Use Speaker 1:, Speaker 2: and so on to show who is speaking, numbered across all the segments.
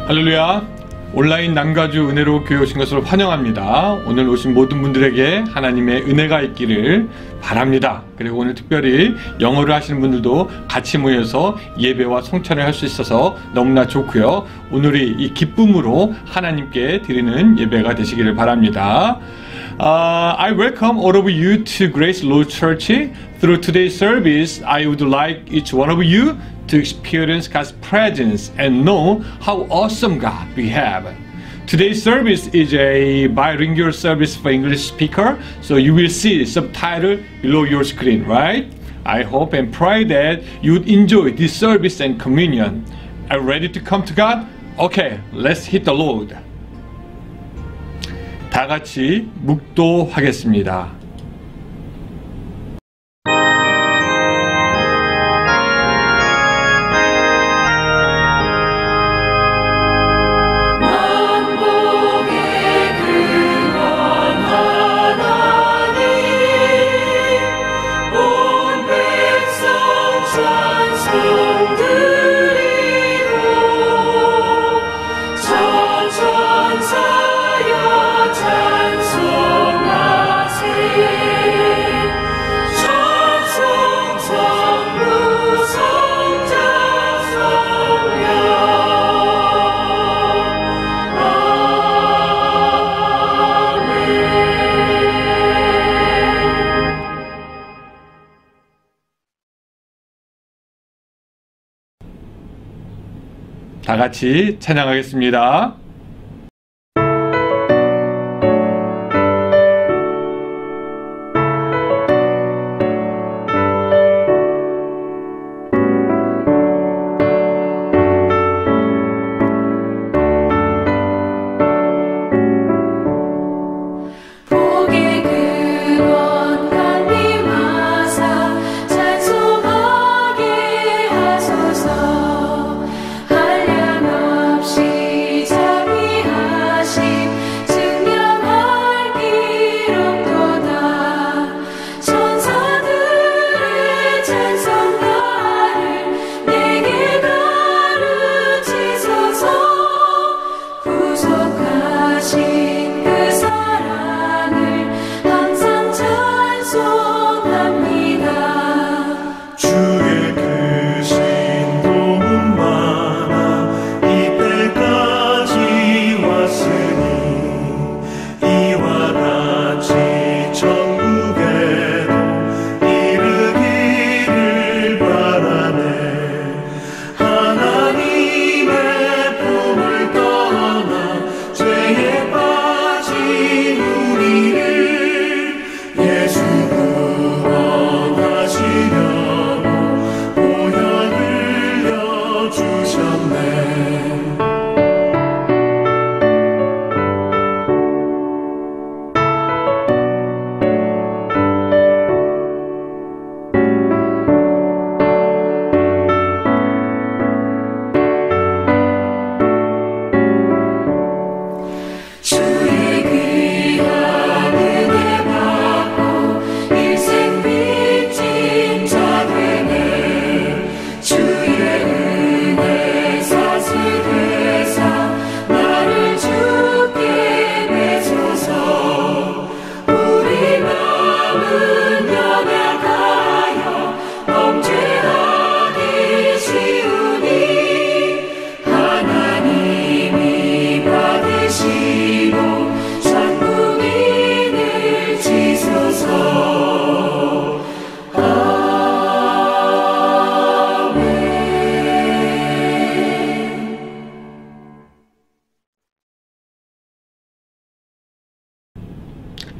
Speaker 1: 할렐루야. 온라인 남가주 은혜로 교회 오신 것을 환영합니다. 오늘 오신 모든 분들에게 하나님의 은혜가 있기를 바랍니다. 그리고 오늘 특별히 영어를 하시는 분들도 같이 모여서 예배와 성찬을 할 수 있어서 너무나 좋고요. 오늘이 이 기쁨으로 하나님께 드리는 예배가 되시기를 바랍니다. I welcome all of you to Grace Lord Church. Through today's service, I would like each one of you to experience God's presence and know how awesome God we have. Today's service is a bilingual service for English speaker, so you will see subtitle below your screen, right? I hope and pray that you would enjoy this service and communion. Are you ready to come to God? Okay, let's hit the Lord. 다 같이 묵도하겠습니다. 다 같이 찬양하겠습니다.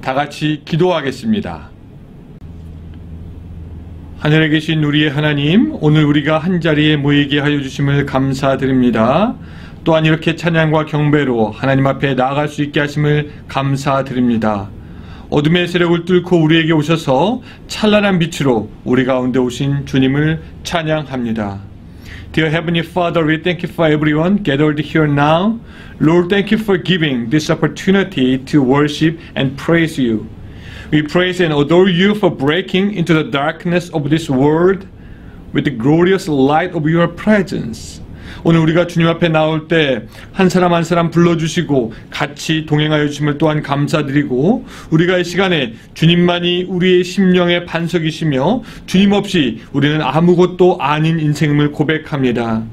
Speaker 1: 다 같이 기도하겠습니다. 하늘에 계신 우리의 하나님, 오늘 우리가 한자리에 모이게 하여 주심을 감사드립니다. 또한 이렇게 찬양과 경배로 하나님 앞에 나아갈 수 있게 하심을 감사드립니다. 어둠의 세력을 뚫고 우리에게 오셔서 찬란한 빛으로 우리 가운데 오신 주님을 찬양합니다. Dear Heavenly Father, we thank you for everyone gathered here now. Lord, thank you for giving this opportunity to worship and praise you. We praise and adore you for breaking into the darkness of this world with the glorious light of your presence. 오늘 우리가 주님 앞에 나올 때 한 사람 한 사람 불러주시고 같이 동행하여 주심을 또한 감사드리고, 우리가 이 시간에 주님만이 우리의 심령의 반석이시며 주님 없이 우리는 아무것도 아닌 인생임을 고백합니다.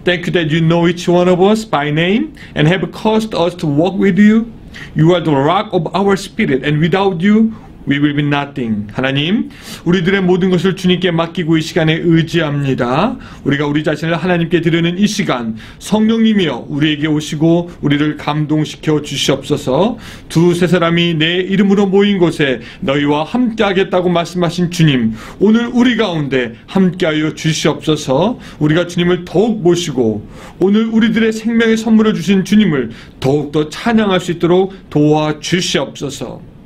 Speaker 1: Thank you that you know each one of us by name and have caused us to walk with you. You are the rock of our spirit, and without you we will be nothing. 하나님, 우리들의 모든 것을 주님께 맡기고 이 시간에 의지합니다. 우리가 우리 자신을 하나님께 드리는 이 시간, 성령님이여 우리에게 오시고 우리를 감동시켜 주시옵소서. 두세 사람이 내 이름으로 모인 곳에 너희와 함께하겠다고 말씀하신 주님, 오늘 우리 가운데 함께하여 주시옵소서. 우리가 주님을 더욱 모시고 오늘 우리들의 생명의 선물을 주신 주님을 더욱더 찬양할 수 있도록 도와주시옵소서.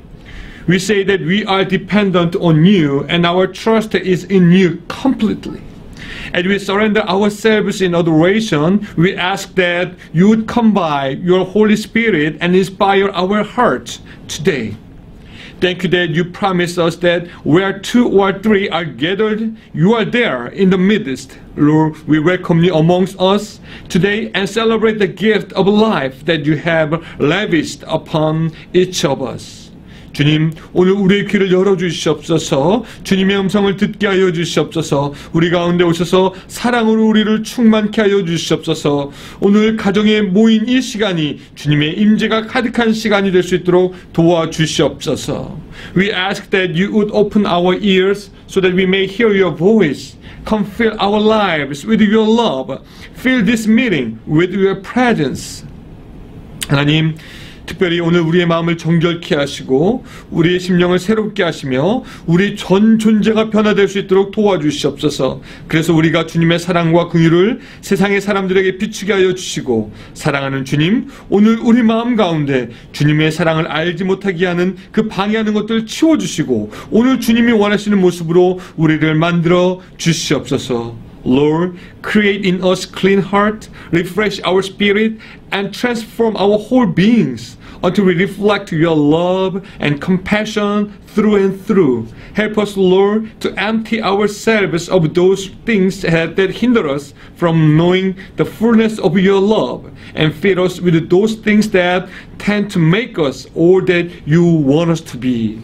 Speaker 1: We say that we are dependent on you and our trust is in you completely. As we surrender ourselves in adoration, we ask that you would come by your Holy Spirit and inspire our hearts today. Thank you that you promise us that where two or three are gathered, you are there in the midst. Lord, we welcome you amongst us today and celebrate the gift of life that you have lavished upon each of us. 주님, 오늘 우리의 귀를 열어주시옵소서. 주님의 음성을 듣게 하여 주시옵소서. 우리 가운데 오셔서 사랑으로 우리를 충만케 하여 주시옵소서. 오늘 가정에 모인 이 시간이 주님의 임재가 가득한 시간이 될 수 있도록 도와주시옵소서. We ask that you would open our ears so that we may hear your voice. Come fill our lives with your love. Fill this meeting with your presence. 하나님, 특별히 오늘 우리의 마음을 정결케 하시고 우리의 심령을 새롭게 하시며 우리의 전 존재가 변화될 수 있도록 도와주시옵소서. 그래서 우리가 주님의 사랑과 긍휼을 세상의 사람들에게 비추게 하여 주시고, 사랑하는 주님, 오늘 우리 마음 가운데 주님의 사랑을 알지 못하게 하는 그 방해하는 것들을 치워주시고 오늘 주님이 원하시는 모습으로 우리를 만들어 주시옵소서. Lord, create in us clean heart, refresh our spirit, and transform our whole beings until we reflect your love and compassion through and through. Help us, Lord, to empty ourselves of those things that hinder us from knowing the fullness of your love, and fill us with those things that tend to make us all that you want us to be.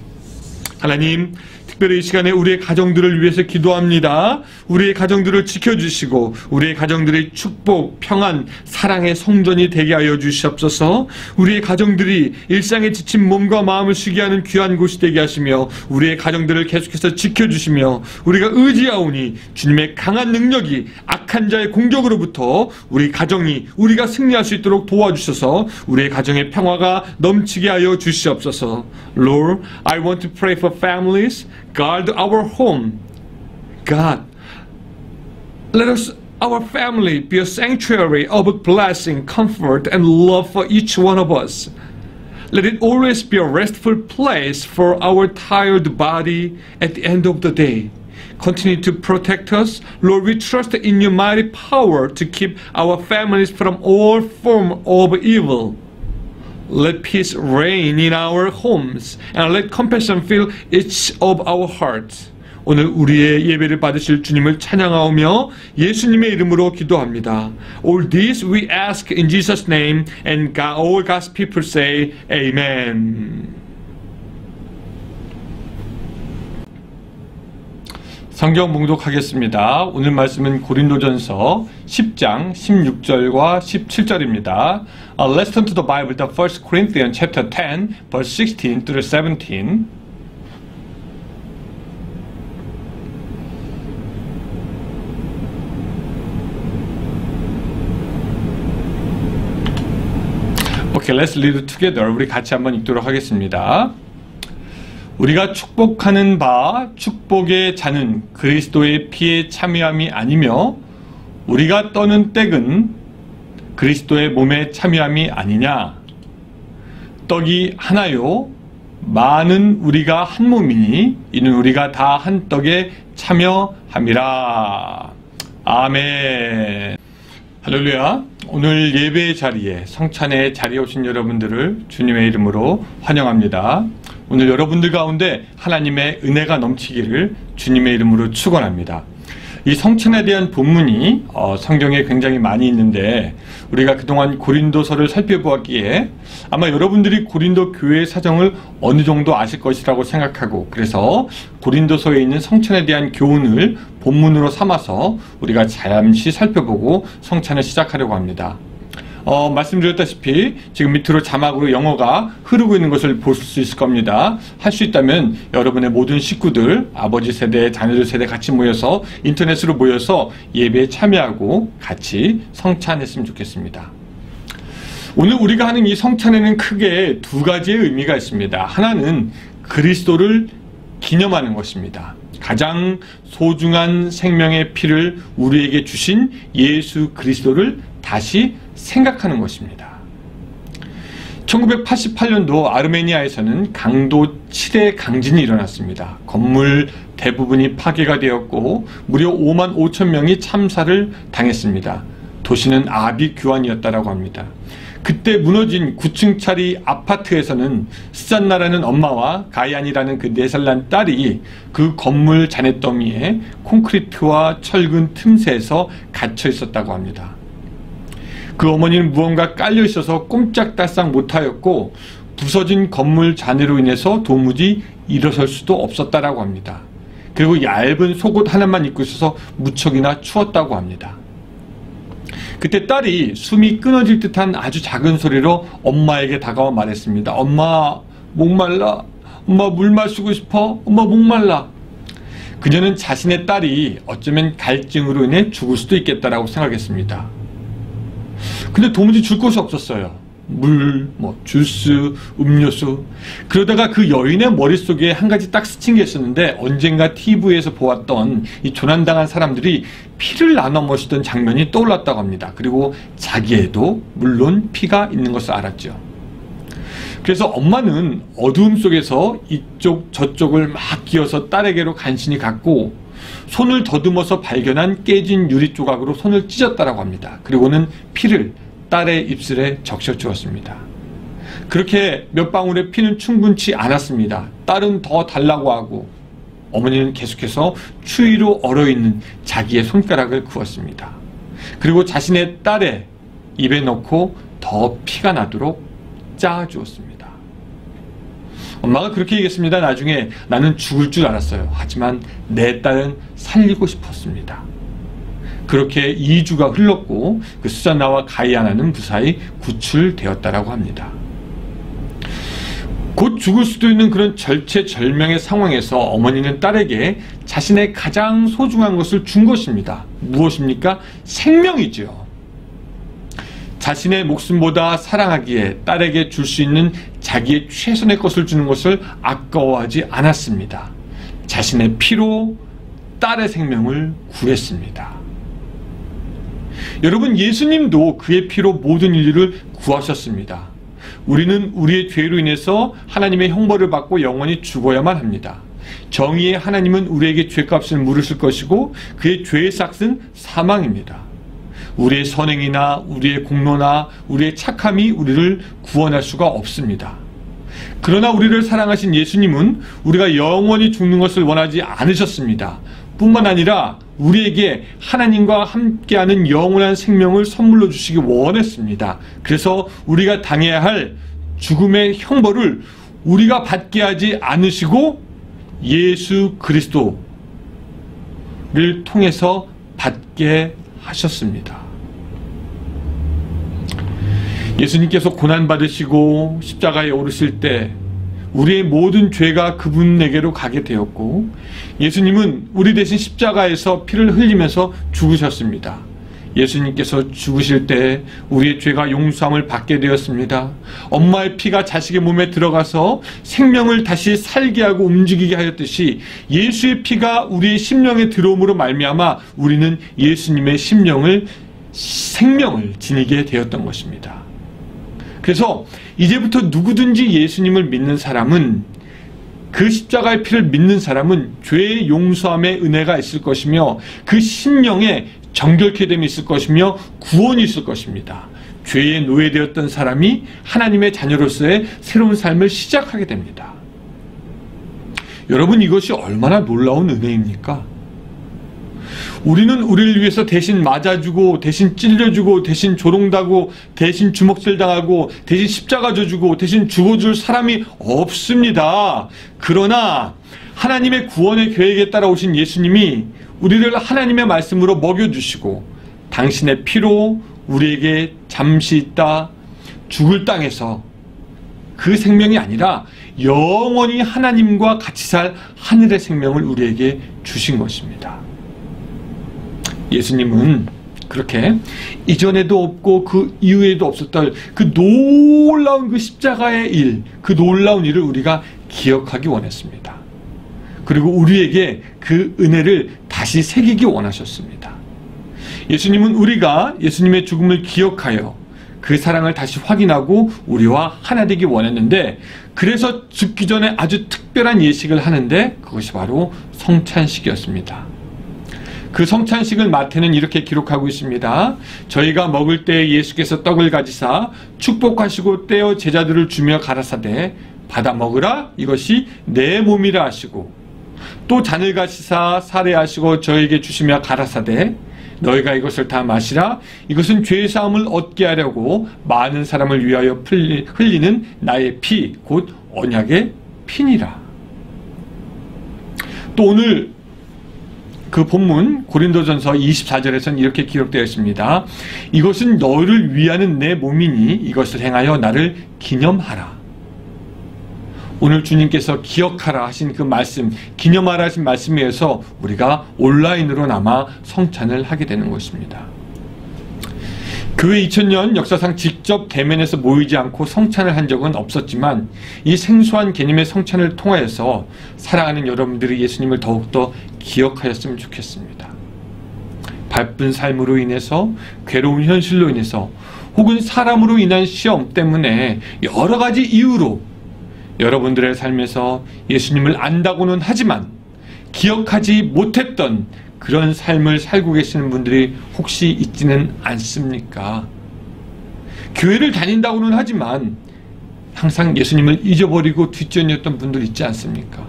Speaker 1: 하나님, 특별히 이 시간에 우리의 가정들을 위해서 기도합니다. 우리의 가정들을 지켜주시고 우리의 가정들의 축복, 평안, 사랑의 성전이 되게 하여 주시옵소서. 우리의 가정들이 일상에 지친 몸과 마음을 쉬게 하는 귀한 곳이 되게 하시며 우리의 가정들을 계속해서 지켜주시며 우리가 의지하오니 주님의 강한 능력이 악한 자의 공격으로부터 우리 가정이 우리가 승리할 수 있도록 도와주셔서 우리의 가정의 평화가 넘치게 하여 주시옵소서. Lord, I want to pray for families. Guard our home. God, let us, our family, be a sanctuary of blessing, comfort, and love for each one of us. Let it always be a restful place for our tired body at the end of the day. Continue to protect us. Lord, we trust in your mighty power to keep our families from all form of evil. Let peace reign in our homes and let compassion fill each of our hearts. 오늘 우리의 예배를 받으실 주님을 찬양하오며 예수님의 이름으로 기도합니다. All this we ask in Jesus' name, and all God's people say Amen. 성경 봉독하겠습니다. 오늘 말씀은 고린도전서 10장 16절과 17절입니다. Let's turn to the Bible, the 1 Corinthians chapter 10, verse 16 through 17. Okay, let's read it together. 우리 같이 한번 읽도록 하겠습니다. 우리가 축복하는 바 축복의 잔은 그리스도의 피에 참여함이 아니며 우리가 떠는 땡은 그리스도의 몸에 참여함이 아니냐. 떡이 하나요 많은 우리가 한 몸이니 이는 우리가 다 한 떡에 참여함이라. 아멘. 할렐루야. 오늘 예배의 자리에 성찬의 자리에 오신 여러분들을 주님의 이름으로 환영합니다. 오늘 여러분들 가운데 하나님의 은혜가 넘치기를 주님의 이름으로 축원합니다. 이 성찬에 대한 본문이 성경에 굉장히 많이 있는데 우리가 그동안 고린도서를 살펴보았기에 아마 여러분들이 고린도 교회의 사정을 어느 정도 아실 것이라고 생각하고, 그래서 고린도서에 있는 성찬에 대한 교훈을 본문으로 삼아서 우리가 잠시 살펴보고 성찬을 시작하려고 합니다. 말씀드렸다시피 지금 밑으로 자막으로 영어가 흐르고 있는 것을 보실 수 있을 겁니다. 할 수 있다면 여러분의 모든 식구들, 아버지 세대, 자녀들 세대 같이 모여서 인터넷으로 모여서 예배에 참여하고 같이 성찬했으면 좋겠습니다. 오늘 우리가 하는 이 성찬에는 크게 두 가지의 의미가 있습니다. 하나는 그리스도를 기념하는 것입니다. 가장 소중한 생명의 피를 우리에게 주신 예수 그리스도를 다시 생각하는 것입니다. 1988년도 아르메니아에서는 강도 7의 강진이 일어났습니다. 건물 대부분이 파괴가 되었고 무려 5만 5천 명이 참사를 당했습니다. 도시는 아비규환이었다고 합니다. 그때 무너진 9층짜리 아파트에서는 스잔나라는 엄마와 가이안이라는 그 4살 난 딸이 그 건물 잔해더미에 콘크리트와 철근 틈새에서 갇혀 있었다고 합니다. 그 어머니는 무언가 깔려 있어서 꼼짝달싹 못하였고 부서진 건물 잔해로 인해서 도무지 일어설 수도 없었다라고 합니다. 그리고 얇은 속옷 하나만 입고 있어서 무척이나 추웠다고 합니다. 그때 딸이 숨이 끊어질 듯한 아주 작은 소리로 엄마에게 다가와 말했습니다. 엄마, 목말라. 엄마, 물 마시고 싶어. 엄마, 목말라. 그녀는 자신의 딸이 어쩌면 갈증으로 인해 죽을 수도 있겠다라고 생각했습니다. 근데 도무지 줄 곳이 없었어요. 물, 주스, 음료수. 그러다가 그 여인의 머릿속에 한 가지 딱 스친 게 있었는데, 언젠가 TV에서 보았던 이 조난당한 사람들이 피를 나눠 마시던 장면이 떠올랐다고 합니다. 그리고 자기에도 물론 피가 있는 것을 알았죠. 그래서 엄마는 어두움 속에서 이쪽 저쪽을 막 기어서 딸에게로 간신히 갔고 손을 더듬어서 발견한 깨진 유리 조각으로 손을 찢었다고 합니다. 그리고는 피를 딸의 입술에 적셔 주었습니다. 그렇게 몇 방울의 피는 충분치 않았습니다. 딸은 더 달라고 하고 어머니는 계속해서 추위로 얼어있는 자기의 손가락을 그었습니다. 그리고 자신의 딸의 입에 넣고 더 피가 나도록 짜주었습니다. 엄마가 그렇게 얘기했습니다. 나중에 나는 죽을 줄 알았어요. 하지만 내 딸은 살리고 싶었습니다. 그렇게 2주가 흘렀고 그 수잔나와 가이아나는 무사히 구출되었다라고 합니다. 곧 죽을 수도 있는 그런 절체절명의 상황에서 어머니는 딸에게 자신의 가장 소중한 것을 준 것입니다. 무엇입니까? 생명이죠. 자신의 목숨보다 사랑하기에 딸에게 줄 수 있는 자기의 최선의 것을 주는 것을 아까워하지 않았습니다. 자신의 피로 딸의 생명을 구했습니다. 여러분, 예수님도 그의 피로 모든 인류를 구하셨습니다. 우리는 우리의 죄로 인해서 하나님의 형벌을 받고 영원히 죽어야만 합니다. 정의의 하나님은 우리에게 죄값을 물으실 것이고 그의 죄의 삭은 사망입니다. 우리의 선행이나 우리의 공로나 우리의 착함이 우리를 구원할 수가 없습니다. 그러나 우리를 사랑하신 예수님은 우리가 영원히 죽는 것을 원하지 않으셨습니다. 뿐만 아니라 우리에게 하나님과 함께하는 영원한 생명을 선물로 주시기 원했습니다. 그래서 우리가 당해야 할 죽음의 형벌을 우리가 받게 하지 않으시고 예수 그리스도를 통해서 받게 하셨습니다. 예수님께서 고난받으시고 십자가에 오르실 때 우리의 모든 죄가 그분에게로 가게 되었고 예수님은 우리 대신 십자가에서 피를 흘리면서 죽으셨습니다. 예수님께서 죽으실 때 우리의 죄가 용서함을 받게 되었습니다. 엄마의 피가 자식의 몸에 들어가서 생명을 다시 살게 하고 움직이게 하였듯이 예수의 피가 우리의 심령에 들어옴으로 말미암아 우리는 예수님의 생명을 지니게 되었던 것입니다. 그래서 이제부터 누구든지 예수님을 믿는 사람은, 그 십자가의 피를 믿는 사람은 죄의 용서함의 은혜가 있을 것이며 그 심령에 정결케 됨이 있을 것이며 구원이 있을 것입니다. 죄에 노예되었던 사람이 하나님의 자녀로서의 새로운 삶을 시작하게 됩니다. 여러분, 이것이 얼마나 놀라운 은혜입니까? 우리는 우리를 위해서 대신 맞아주고 대신 찔려주고 대신 조롱당하고 대신 주먹질 당하고 대신 십자가 져주고 대신 죽어줄 사람이 없습니다. 그러나 하나님의 구원의 계획에 따라 오신 예수님이 우리를 하나님의 말씀으로 먹여주시고 당신의 피로 우리에게 잠시 있다 죽을 땅에서 그 생명이 아니라 영원히 하나님과 같이 살 하늘의 생명을 우리에게 주신 것입니다. 예수님은 그렇게 이전에도 없고 그 이후에도 없었던 그 놀라운 그 십자가의 일, 그 놀라운 일을 우리가 기억하기 원했습니다. 그리고 우리에게 그 은혜를 다시 새기기 원하셨습니다. 예수님은 우리가 예수님의 죽음을 기억하여 그 사랑을 다시 확인하고 우리와 하나 되기 원했는데, 그래서 죽기 전에 아주 특별한 예식을 하는데 그것이 바로 성찬식이었습니다. 그 성찬식을 마태는 이렇게 기록하고 있습니다. 저희가 먹을 때 예수께서 떡을 가지사 축복하시고 떼어 제자들을 주며 가라사대 받아 먹으라 이것이 내 몸이라 하시고, 또 잔을 가지사 사례하시고 저에게 주시며 가라사대 너희가 이것을 다 마시라 이것은 죄사함을 얻게 하려고 많은 사람을 위하여 흘리는 나의 피 곧 언약의 피니라. 또 오늘 그 본문 고린도전서 24절에서는 이렇게 기록되어 있습니다. 이것은 너희를 위하는 내 몸이니 이것을 행하여 나를 기념하라. 오늘 주님께서 기억하라 하신 그 말씀, 기념하라 하신 말씀에 의해서 우리가 온라인으로나마 성찬을 하게 되는 것입니다. 교회 2000년 역사상 직접 대면에서 모이지 않고 성찬을 한 적은 없었지만 이 생소한 개념의 성찬을 통하여서 사랑하는 여러분들이 예수님을 더욱더 기억하였으면 좋겠습니다. 바쁜 삶으로 인해서, 괴로운 현실로 인해서, 혹은 사람으로 인한 시험 때문에 여러 가지 이유로 여러분들의 삶에서 예수님을 안다고는 하지만 기억하지 못했던 그런 삶을 살고 계시는 분들이 혹시 있지는 않습니까? 교회를 다닌다고는 하지만 항상 예수님을 잊어버리고 뒷전이었던 분들 있지 않습니까?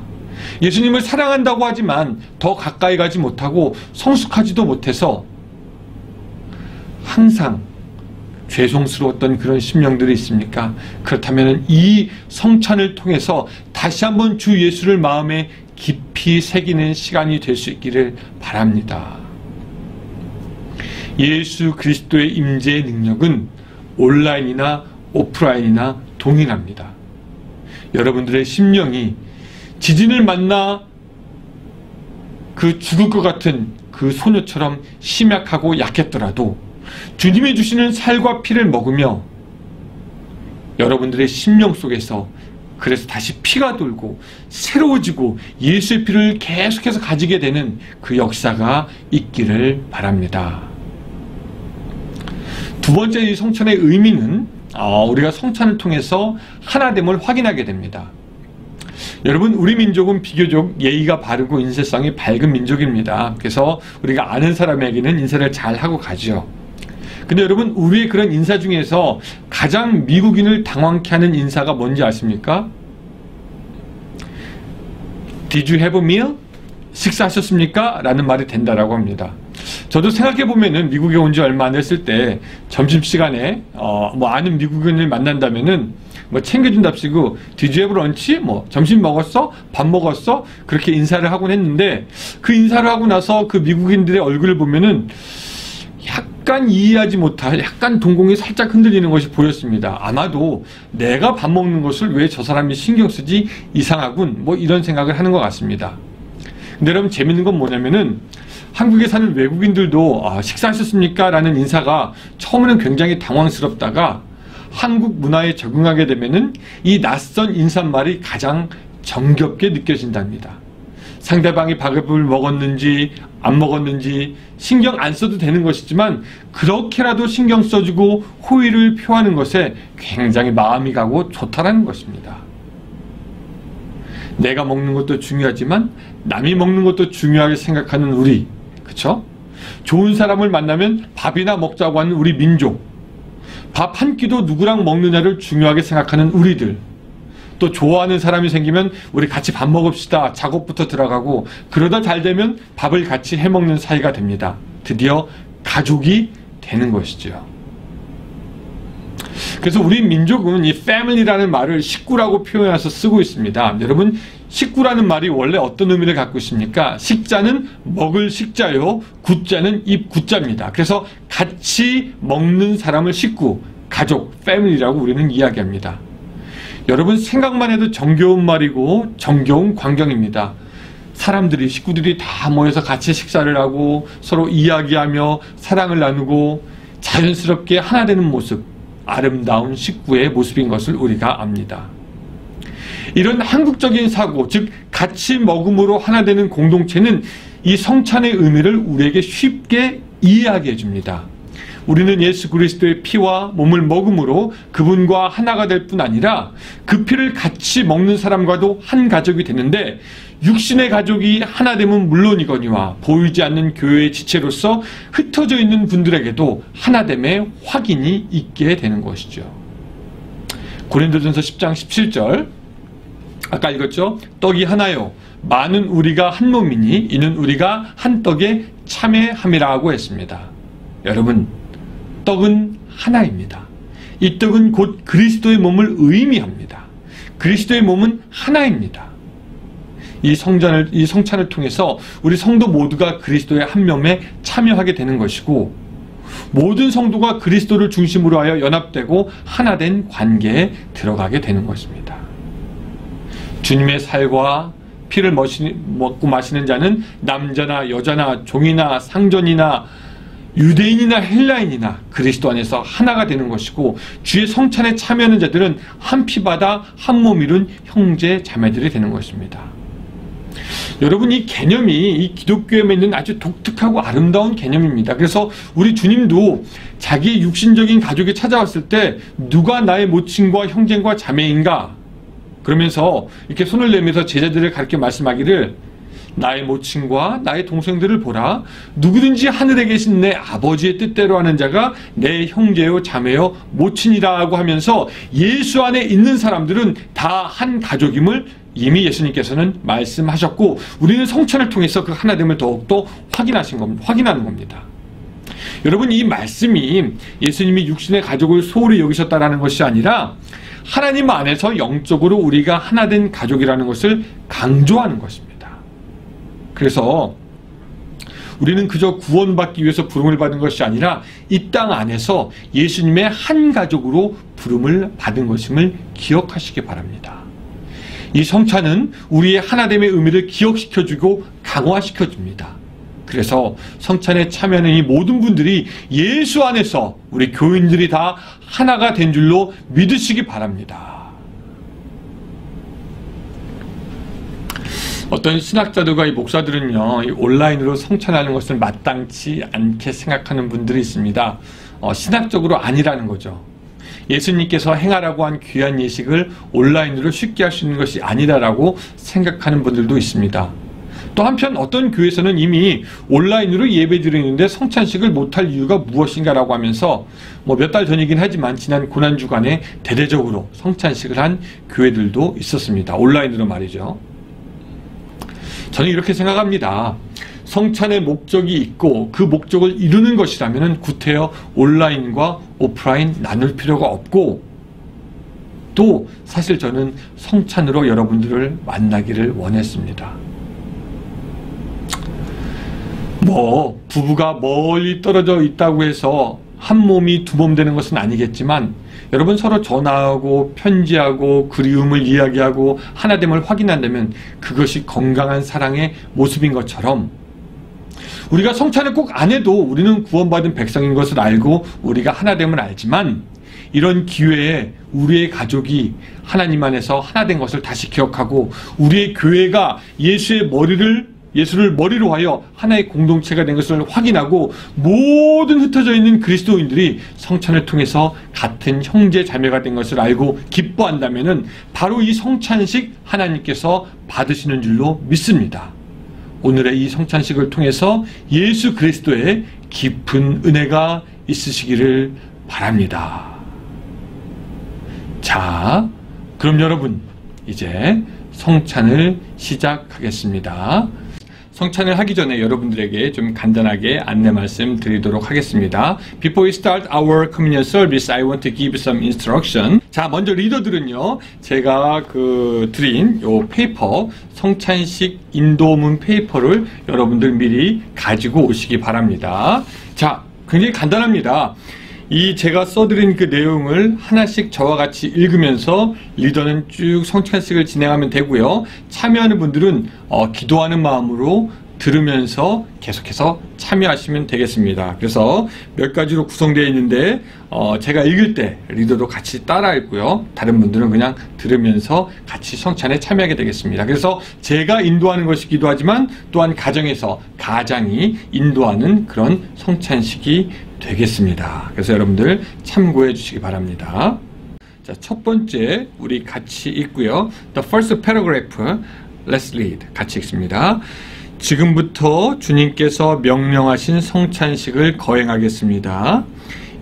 Speaker 1: 예수님을 사랑한다고 하지만 더 가까이 가지 못하고 성숙하지도 못해서 항상 죄송스러웠던 그런 심령들이 있습니까? 그렇다면 이 성찬을 통해서 다시 한번 주 예수를 마음에 깊이 새기는 시간이 될 수 있기를 바랍니다. 예수 그리스도의 임재의 능력은 온라인이나 오프라인이나 동일합니다. 여러분들의 심령이 지진을 만나 그 죽을 것 같은 그 소녀처럼 심약하고 약했더라도 주님이 주시는 살과 피를 먹으며 여러분들의 심령 속에서 그래서 다시 피가 돌고 새로워지고 예수의 피를 계속해서 가지게 되는 그 역사가 있기를 바랍니다. 두 번째 이 성찬의 의미는 우리가 성찬을 통해서 하나됨을 확인하게 됩니다. 여러분, 우리 민족은 비교적 예의가 바르고 인쇄성이 밝은 민족입니다. 그래서 우리가 아는 사람에게는 인사를 잘 하고 가죠. 근데 여러분, 우리의 그런 인사 중에서 가장 미국인을 당황케 하는 인사가 뭔지 아십니까? Did you have a meal? 식사하셨습니까? 라는 말이 된다라고 합니다. 저도 생각해보면은 미국에 온 지 얼마 안 됐을 때 점심시간에 아는 미국인을 만난다면은 챙겨준답시고 Did you have lunch? 점심 먹었어? 밥 먹었어? 그렇게 인사를 하곤 했는데, 그 인사를 하고 나서 그 미국인들의 얼굴을 보면은 약간 이해하지 못할, 약간 동공이 살짝 흔들리는 것이 보였습니다. 아마도 내가 밥 먹는 것을 왜 저 사람이 신경 쓰지? 이상하군. 이런 생각을 하는 것 같습니다. 근데 여러분, 재밌는 건 뭐냐면은 한국에 사는 외국인들도 식사하셨습니까? 라는 인사가 처음에는 굉장히 당황스럽다가 한국 문화에 적응하게 되면은 이 낯선 인사말이 가장 정겹게 느껴진답니다. 상대방이 밥을 먹었는지 안 먹었는지 신경 안 써도 되는 것이지만 그렇게라도 신경 써주고 호의를 표하는 것에 굉장히 마음이 가고 좋다라는 것입니다. 내가 먹는 것도 중요하지만 남이 먹는 것도 중요하게 생각하는 우리, 그쵸? 좋은 사람을 만나면 밥이나 먹자고 하는 우리 민족, 밥 한 끼도 누구랑 먹느냐를 중요하게 생각하는 우리들, 또 좋아하는 사람이 생기면 우리 같이 밥 먹읍시다. 작업부터 들어가고 그러다 잘 되면 밥을 같이 해먹는 사이가 됩니다. 드디어 가족이 되는 것이죠. 그래서 우리 민족은 이 family라는 말을 식구라고 표현해서 쓰고 있습니다. 여러분, 식구라는 말이 원래 어떤 의미를 갖고 있습니까? 식자는 먹을 식자요, 구자는 입 구자입니다. 그래서 같이 먹는 사람을 식구, 가족, family라고 우리는 이야기합니다. 여러분, 생각만 해도 정겨운 말이고 정겨운 광경입니다. 사람들이, 식구들이 다 모여서 같이 식사를 하고 서로 이야기하며 사랑을 나누고 자연스럽게 하나 되는 모습, 아름다운 식구의 모습인 것을 우리가 압니다. 이런 한국적인 사고, 즉 같이 먹음으로 하나 되는 공동체는 이 성찬의 의미를 우리에게 쉽게 이해하게 해줍니다. 우리는 예수 그리스도의 피와 몸을 먹음으로 그분과 하나가 될 뿐 아니라 그 피를 같이 먹는 사람과도 한 가족이 되는데, 육신의 가족이 하나됨은 물론이거니와 보이지 않는 교회의 지체로서 흩어져 있는 분들에게도 하나됨의 확인이 있게 되는 것이죠. 고린도전서 10장 17절 아까 읽었죠? 떡이 하나요 많은 우리가 한 몸이니 이는 우리가 한 떡에 참회함이라고 했습니다. 여러분, 떡은 하나입니다. 이 떡은 곧 그리스도의 몸을 의미합니다. 그리스도의 몸은 하나입니다. 이 성찬을 통해서 우리 성도 모두가 그리스도의 한 몸에 참여하게 되는 것이고, 모든 성도가 그리스도를 중심으로 하여 연합되고 하나된 관계에 들어가게 되는 것입니다. 주님의 살과 피를 먹고 마시는 자는 남자나 여자나 종이나 상전이나 유대인이나 헬라인이나 그리스도 안에서 하나가 되는 것이고, 주의 성찬에 참여하는 자들은 한 피바다 한 몸 이룬 형제 자매들이 되는 것입니다. 여러분, 이 개념이 이 기독교에 있는 아주 독특하고 아름다운 개념입니다. 그래서 우리 주님도 자기의 육신적인 가족이 찾아왔을 때 누가 나의 모친과 형제과 자매인가? 그러면서 이렇게 손을 내밀어서 제자들을 가르쳐 말씀하기를, 나의 모친과 나의 동생들을 보라. 누구든지 하늘에 계신 내 아버지의 뜻대로 하는 자가 내 형제요 자매요 모친이라고 하면서 예수 안에 있는 사람들은 다 한 가족임을 이미 예수님께서는 말씀하셨고, 우리는 성찬을 통해서 그 하나됨을 더욱더 확인하는 겁니다. 여러분, 이 말씀이 예수님이 육신의 가족을 소홀히 여기셨다라는 것이 아니라 하나님 안에서 영적으로 우리가 하나된 가족이라는 것을 강조하는 것입니다. 그래서 우리는 그저 구원받기 위해서 부름을 받은 것이 아니라 이 땅 안에서 예수님의 한 가족으로 부름을 받은 것임을 기억하시기 바랍니다. 이 성찬은 우리의 하나됨의 의미를 기억시켜주고 강화시켜줍니다. 그래서 성찬에 참여하는 이 모든 분들이 예수 안에서 우리 교인들이 다 하나가 된 줄로 믿으시기 바랍니다. 어떤 신학자들과 이 목사들은요, 이 온라인으로 성찬하는 것을 마땅치 않게 생각하는 분들이 있습니다. 신학적으로 아니라는 거죠. 예수님께서 행하라고 한 귀한 예식을 온라인으로 쉽게 할 수 있는 것이 아니다라고 생각하는 분들도 있습니다. 또 한편 어떤 교회에서는 이미 온라인으로 예배드리는데 성찬식을 못할 이유가 무엇인가라고 하면서 몇 달 전이긴 하지만 지난 고난주간에 대대적으로 성찬식을 한 교회들도 있었습니다. 온라인으로 말이죠. 저는 이렇게 생각합니다. 성찬의 목적이 있고 그 목적을 이루는 것이라면 구태여 온라인과 오프라인 나눌 필요가 없고, 또 사실 저는 성찬으로 여러분들을 만나기를 원했습니다. 부부가 멀리 떨어져 있다고 해서 한 몸이 두 몸 되는 것은 아니겠지만, 여러분 서로 전화하고 편지하고 그리움을 이야기하고 하나됨을 확인한다면 그것이 건강한 사랑의 모습인 것처럼, 우리가 성찬을 꼭 안 해도 우리는 구원받은 백성인 것을 알고 우리가 하나됨을 알지만, 이런 기회에 우리의 가족이 하나님 안에서 하나된 것을 다시 기억하고 우리의 교회가 예수를 머리로 하여 하나의 공동체가 된 것을 확인하고 모든 흩어져 있는 그리스도인들이 성찬을 통해서 같은 형제 자매가 된 것을 알고 기뻐한다면 바로 이 성찬식 하나님께서 받으시는 줄로 믿습니다. 오늘의 이 성찬식을 통해서 예수 그리스도의 깊은 은혜가 있으시기를 바랍니다. 자, 그럼 여러분, 이제 성찬을 시작하겠습니다. 성찬을 하기 전에 여러분들에게 좀 간단하게 안내 말씀 드리도록 하겠습니다. Before we start our communion service, I want to give some instruction. 자, 먼저 리더들은요, 제가 드린 요 페이퍼, 성찬식 인도문 페이퍼를 여러분들 미리 가지고 오시기 바랍니다. 자, 굉장히 간단합니다. 이 제가 써드린 그 내용을 하나씩 저와 같이 읽으면서 리더는 쭉 성찬식을 진행하면 되고요. 참여하는 분들은 기도하는 마음으로 들으면서 계속해서 참여하시면 되겠습니다. 그래서 몇 가지로 구성되어 있는데 제가 읽을 때 리더도 같이 따라 읽고요. 다른 분들은 그냥 들으면서 같이 성찬에 참여하게 되겠습니다. 그래서 제가 인도하는 것이기도 하지만 또한 가장이 인도하는 그런 성찬식이 되겠습니다. 그래서 여러분들 참고해 주시기 바랍니다. 자, 첫 번째 우리 같이 읽고요. The first paragraph, let's read. 같이 읽습니다. 지금부터 주님께서 명령하신 성찬식을 거행하겠습니다.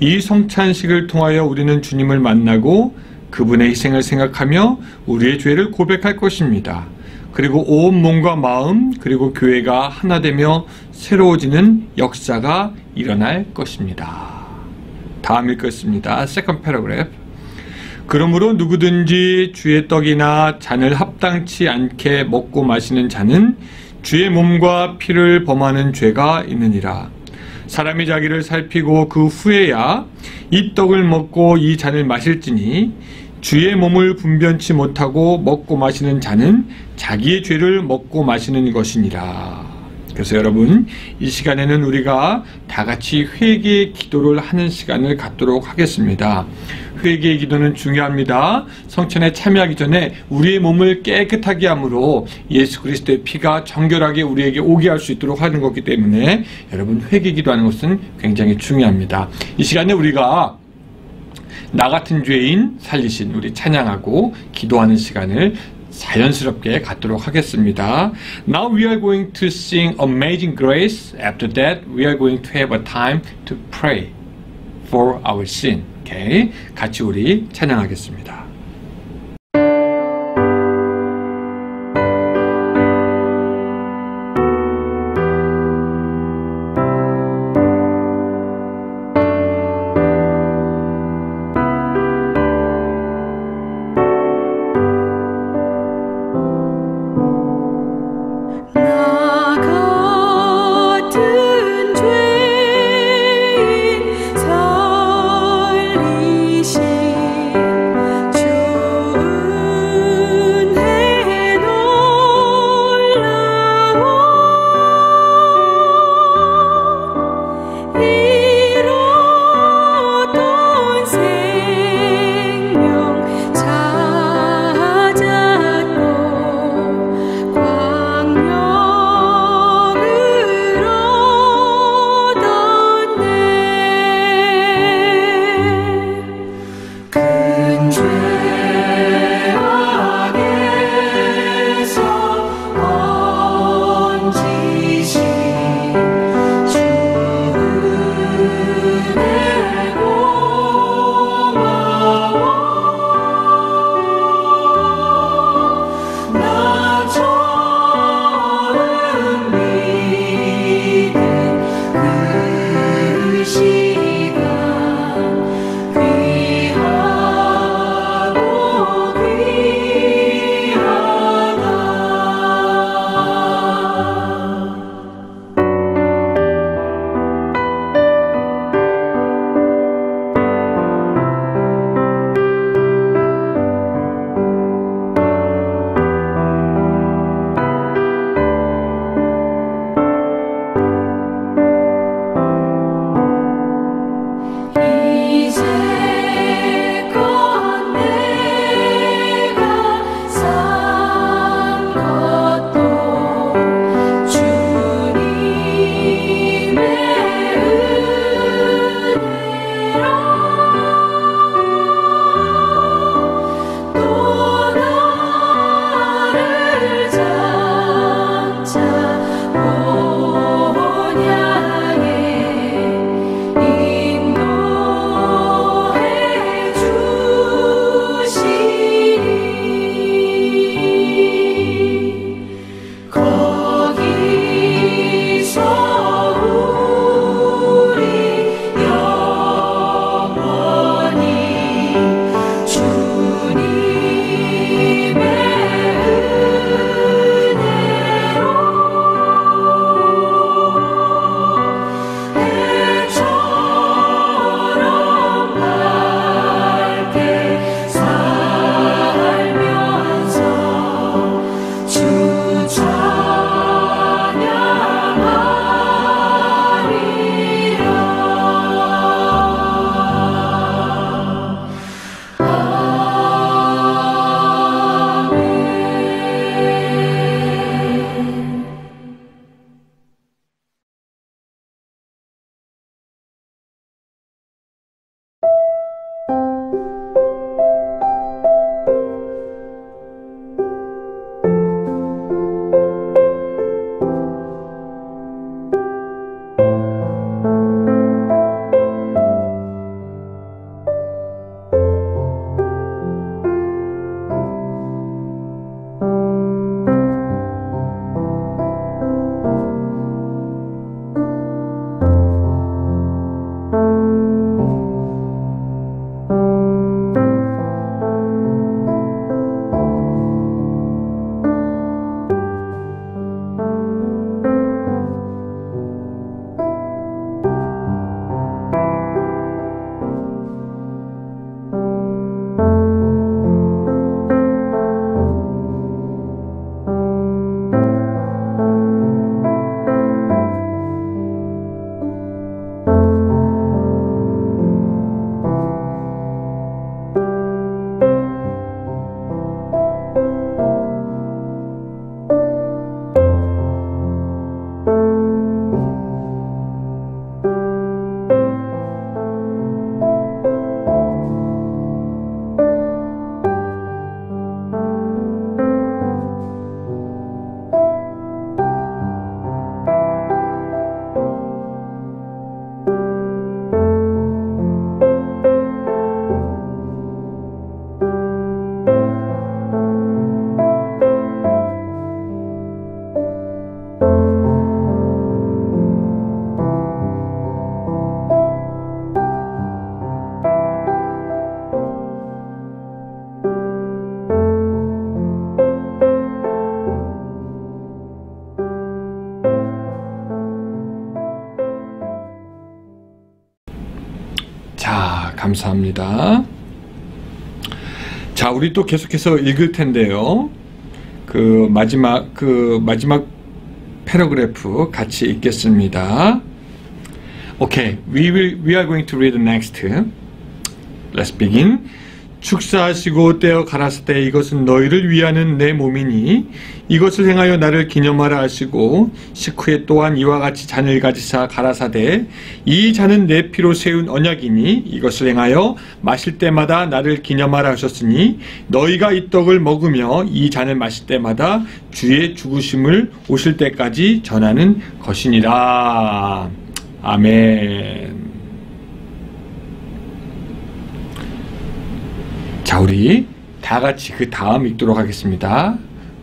Speaker 1: 이 성찬식을 통하여 우리는 주님을 만나고 그분의 희생을 생각하며 우리의 죄를 고백할 것입니다. 그리고 온 몸과 마음 그리고 교회가 하나 되며 새로워지는 역사가 일어날 것입니다. 다음 읽겠습니다. Second paragraph. 그러므로 누구든지 주의 떡이나 잔을 합당치 않게 먹고 마시는 자는 주의 몸과 피를 범하는 죄가 있느니라. 사람이 자기를 살피고 그 후에야 이 떡을 먹고 이 잔을 마실지니 주의 몸을 분변치 못하고 먹고 마시는 자는 자기의 죄를 먹고 마시는 것이니라. 그래서 여러분, 이 시간에는 우리가 다 같이 회개의 기도를 하는 시간을 갖도록 하겠습니다. 회개의 기도는 중요합니다. 성찬에 참여하기 전에 우리의 몸을 깨끗하게 함으로 예수 그리스도의 피가 정결하게 우리에게 오게 할 수 있도록 하는 것이기 때문에 여러분, 회개 기도하는 것은 굉장히 중요합니다. 이 시간에 우리가 나 같은 죄인 살리신 우리 찬양하고 기도하는 시간을 자연스럽게 갖도록 하겠습니다. Now we are going to sing Amazing Grace. After that, we are going to have a time to pray for our sin. Okay? 같이 우리 찬양하겠습니다.
Speaker 2: 살리신
Speaker 1: 자, 감사합니다. 자, 우리 또 계속해서 읽을 텐데요. 그 마지막 패러그래프 같이 읽겠습니다. Okay, we are going to read the next. Let's begin. 축사하시고 떼어 가라사대 이것은 너희를 위하는 내 몸이니 이것을 행하여 나를 기념하라 하시고 식후에 또한 이와 같이 잔을 가지사 가라사대 이 잔은 내 피로 세운 언약이니 이것을 행하여 마실 때마다 나를 기념하라 하셨으니 너희가 이 떡을 먹으며 이 잔을 마실 때마다 주의 죽으심을 오실 때까지 전하는 것이니라. 아멘. 자, 우리 다 같이 그 다음 읽도록 하겠습니다.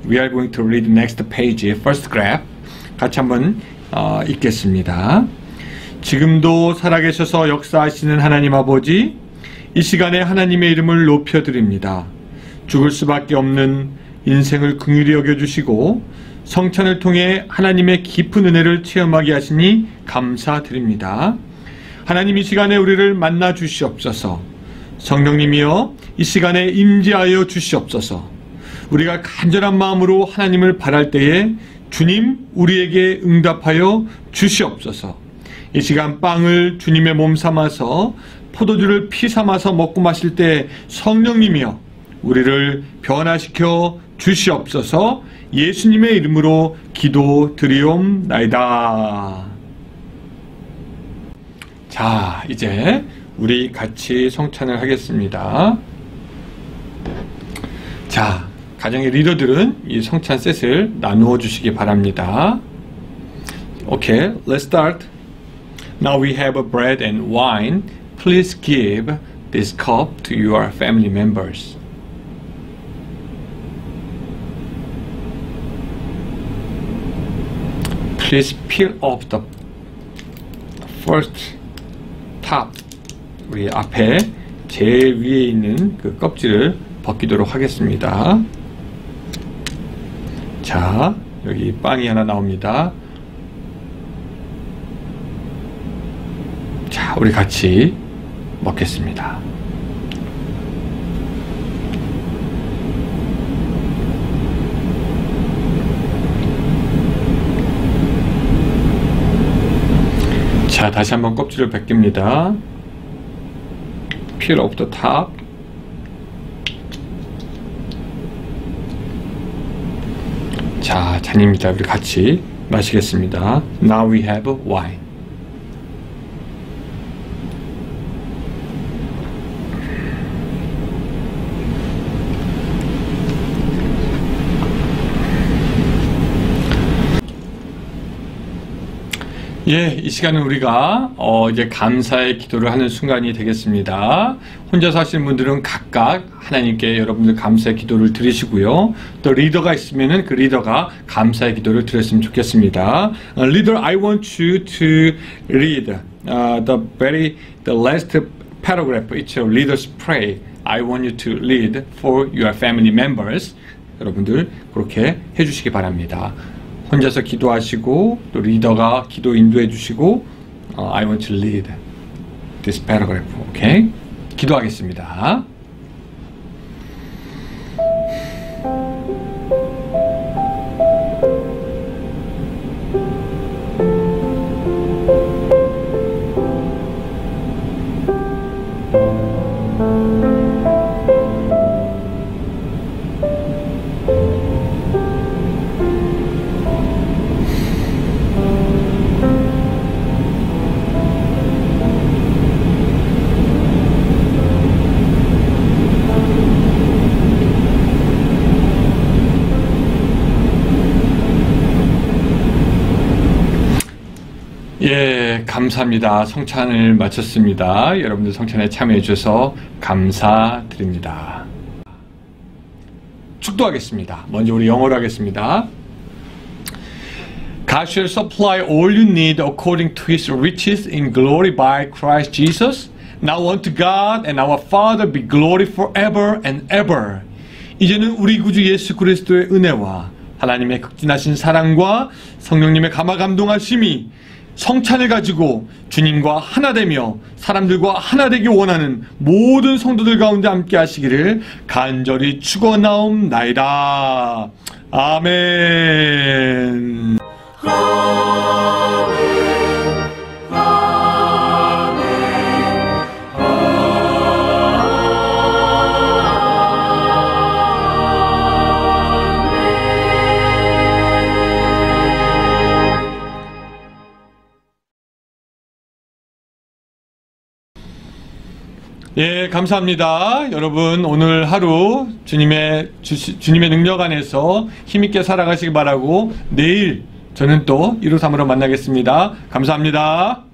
Speaker 1: We are going to read the next page, first graph. 같이 한번 읽겠습니다. 지금도 살아계셔서 역사하시는 하나님 아버지, 이 시간에 하나님의 이름을 높여드립니다. 죽을 수밖에 없는 인생을 긍휼히 여겨주시고 성찬을 통해 하나님의 깊은 은혜를 체험하게 하시니 감사드립니다. 하나님 이 시간에 우리를 만나 주시옵소서. 성령님이여 이 시간에 임재하여 주시옵소서. 우리가 간절한 마음으로 하나님을 바랄 때에 주님 우리에게 응답하여 주시옵소서. 이 시간 빵을 주님의 몸 삼아서 포도주를 피 삼아서 먹고 마실 때 성령님이여 우리를 변화시켜 주시옵소서. 예수님의 이름으로 기도드리옵나이다. 자, 이제 우리 같이 성찬을 하겠습니다. 자, 가정의 리더들은 이 성찬 셋을 나누어 주시기 바랍니다. Okay, let's start. Now we have a bread and wine. Please give this cup to your family members. Please peel off the first top. 우리 앞에 제일 위에 있는 그 껍질을 벗기도록 하겠습니다. 자, 여기 빵이 하나 나옵니다. 자, 우리 같이 먹겠습니다. 자, 다시 한번 껍질을 벗깁니다. Peel off the top. 자, 잔입니다. 우리 같이 마시겠습니다. Now we have wine. 예, 이 시간은 우리가 이제 감사의 기도를 하는 순간이 되겠습니다. 혼자서 하시는 분들은 각각 하나님께 여러분들 감사의 기도를 드리시고요. 또 리더가 있으면은 그 리더가 감사의 기도를 드렸으면 좋겠습니다. Leader, I want you to read the last paragraph. It's a leader's pray. I want you to lead for your family members. 여러분들 그렇게 해주시기 바랍니다. 혼자서 기도하시고 또 리더가 기도 인도해 주시고 I want to lead this paragraph. 오케이? 기도하겠습니다. 예, 감사합니다. 성찬을 마쳤습니다. 여러분들 성찬에 참여해 주셔서 감사드립니다. 축도하겠습니다. 먼저 우리 영어로 하겠습니다. God shall supply all you need according to His riches in glory by Christ Jesus. Now unto God and our Father be glory forever and ever. 이제는 우리 구주 예수 그리스도의 은혜와 하나님의 극진하신 사랑과 성령님의 감화 감동하심이 성찬을 가지고 주님과 하나 되며 사람들과 하나 되기 원하는 모든 성도들 가운데 함께 하시기를 간절히 축원하옵나이다. 아멘. 예, 감사합니다. 여러분, 오늘 하루 주님의 능력 안에서 힘있게 살아가시기 바라고, 내일 저는 또 153으로 만나겠습니다. 감사합니다.